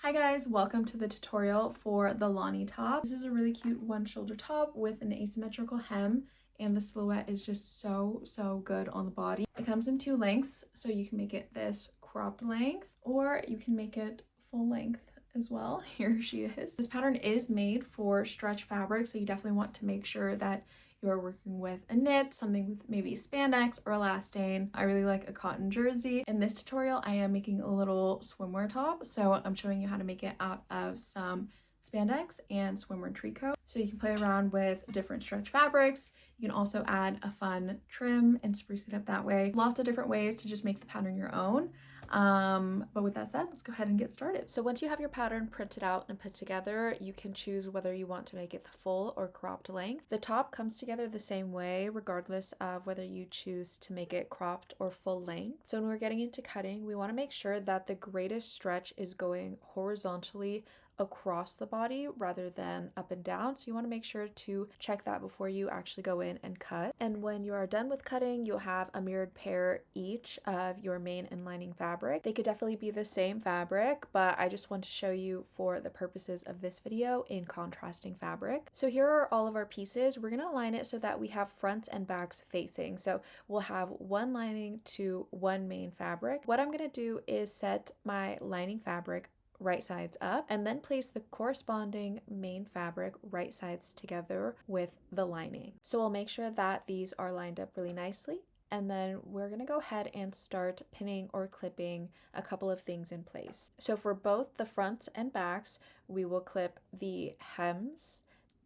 Hi guys, welcome to the tutorial for the Lani top. This is a really cute one shoulder top with an asymmetrical hem, and the silhouette is just so good on the body. It comes in two lengths, so you can make it this cropped length or you can make it full length as well. Here she is. This pattern is made for stretch fabric, so you definitely want to make sure that you're working with a knit, something with maybe spandex or elastane. I really like a cotton jersey. In this tutorial, I am making a little swimwear top, so I'm showing you how to make it out of some spandex and swimwear tricot. So you can play around with different stretch fabrics. You can also add a fun trim and spruce it up that way. Lots of different ways to just make the pattern your own. But with that said, let's go ahead and get started. So once you have your pattern printed out and put together, you can choose whether you want to make it the full or cropped length. The top comes together the same way regardless of whether you choose to make it cropped or full length. So when we're getting into cutting, we want to make sure that the greatest stretch is going horizontally across the body rather than up and down. So you want to make sure to check that before you actually go in and cut. And when you are done with cutting, you'll have a mirrored pair each of your main and lining fabric. They could definitely be the same fabric, but I just want to show you for the purposes of this video in contrasting fabric. So here are all of our pieces. We're going to align it so that we have fronts and backs facing. So we'll have one lining to one main fabric. What I'm going to do is set my lining fabric right sides up and then place the corresponding main fabric right sides together with the lining. So we'll make sure that these are lined up really nicely, and then we're going to go ahead and start pinning or clipping a couple of things in place. So for both the fronts and backs, we will clip the hems,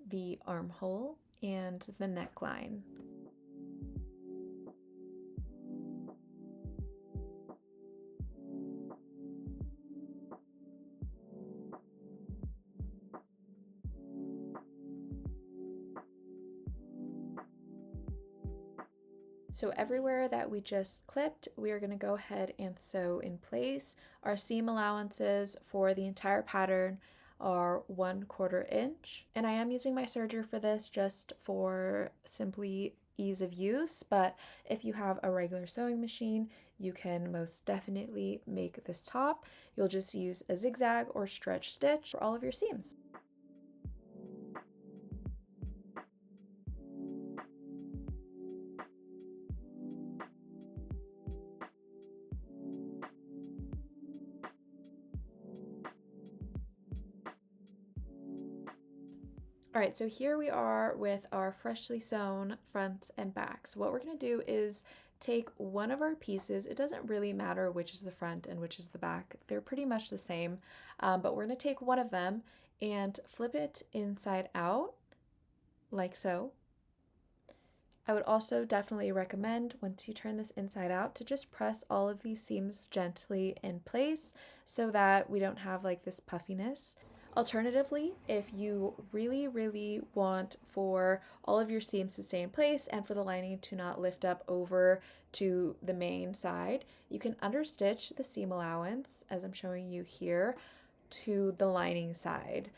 the armhole, and the neckline. So everywhere that we just clipped, we are going to go ahead and sew in place. Our seam allowances for the entire pattern are 1/4 inch. And I am using my serger for this just for simply ease of use, but if you have a regular sewing machine, you can most definitely make this top. You'll just use a zigzag or stretch stitch for all of your seams. All right, so here we are with our freshly sewn fronts and backs. What we're gonna do is take one of our pieces. It doesn't really matter which is the front and which is the back. They're pretty much the same, but we're gonna take one of them and flip it inside out, like so. I would also definitely recommend, once you turn this inside out, to just press all of these seams gently in place so that we don't have like this puffiness. Alternatively, if you really want for all of your seams to stay in place and for the lining to not lift up over to the main side, you can understitch the seam allowance, as I'm showing you here, to the lining side.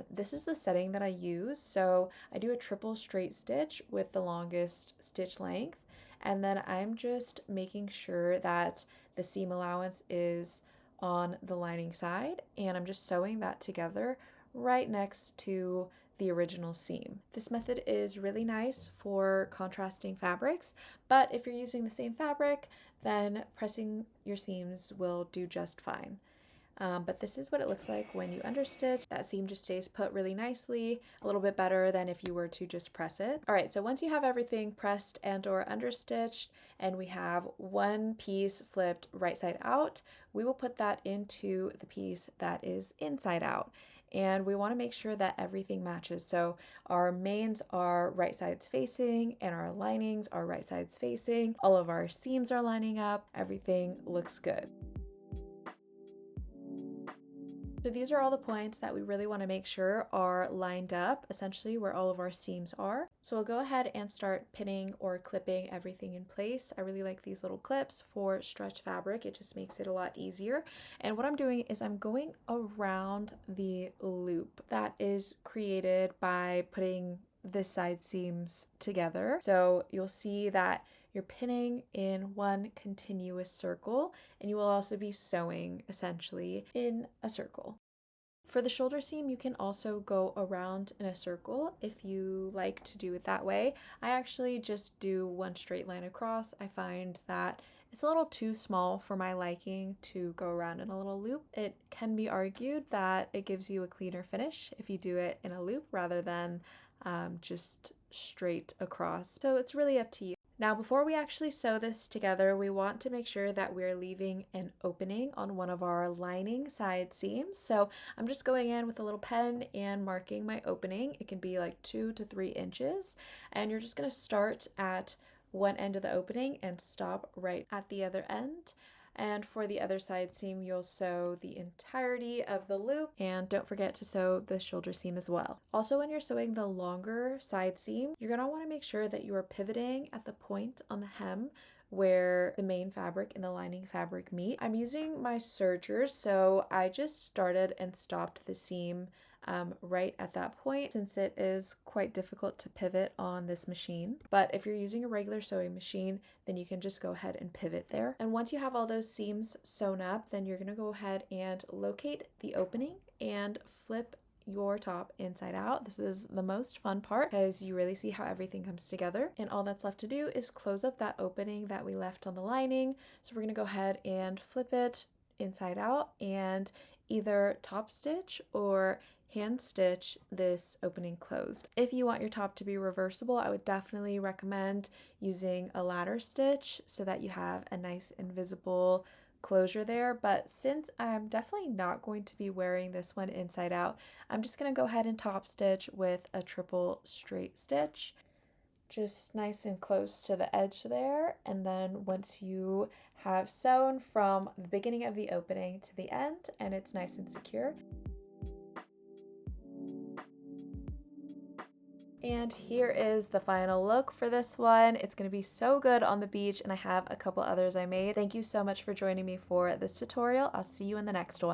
This is the setting that I use, so I do a triple straight stitch with the longest stitch length, and then I'm just making sure that the seam allowance is on the lining side, and I'm just sewing that together right next to the original seam. This method is really nice for contrasting fabrics, but if you're using the same fabric, then pressing your seams will do just fine. But this is what it looks like when you understitch. That seam just stays put really nicely, a little bit better than if you were to just press it. All right, so once you have everything pressed and or understitched, and we have one piece flipped right side out, we will put that into the piece that is inside out. And we want to make sure that everything matches. So our mains are right sides facing and our linings are right sides facing. All of our seams are lining up. Everything looks good. So these are all the points that we really want to make sure are lined up, essentially where all of our seams are. So we'll go ahead and start pinning or clipping everything in place. I really like these little clips for stretch fabric. It just makes it a lot easier. And what I'm doing is I'm going around the loop that is created by putting the side seams together. So you'll see that you're pinning in one continuous circle, and you will also be sewing essentially in a circle. For the shoulder seam, you can also go around in a circle if you like to do it that way. I actually just do one straight line across. I find that it's a little too small for my liking to go around in a little loop. It can be argued that it gives you a cleaner finish if you do it in a loop rather than just straight across. So it's really up to you. Now, before we actually sew this together, we want to make sure that we're leaving an opening on one of our lining side seams. So I'm just going in with a little pen and marking my opening. It can be like 2 to 3 inches. And you're just going to start at one end of the opening and stop right at the other end. And for the other side seam, you'll sew the entirety of the loop, and don't forget to sew the shoulder seam as well. Also, when you're sewing the longer side seam, you're gonna wanna make sure that you are pivoting at the point on the hem where the main fabric and the lining fabric meet. I'm using my sergers, so I just started and stopped the seam right at that point, since it is quite difficult to pivot on this machine. But if you're using a regular sewing machine, then you can just go ahead and pivot there. And once you have all those seams sewn up, then you're gonna go ahead and locate the opening and flip your top inside out. This is the most fun part because you really see how everything comes together. And all that's left to do is close up that opening that we left on the lining. So we're gonna go ahead and flip it inside out and either top stitch or hand stitch this opening closed. If you want your top to be reversible, I would definitely recommend using a ladder stitch so that you have a nice invisible closure there. But since I'm definitely not going to be wearing this one inside out, I'm just going to go ahead and top stitch with a triple straight stitch, just nice and close to the edge there. And then once you have sewn from the beginning of the opening to the end and it's nice and secure, and here is the final look for this one. It's going to be so good on the beach, and I have a couple others I made. Thank you so much for joining me for this tutorial. I'll see you in the next one.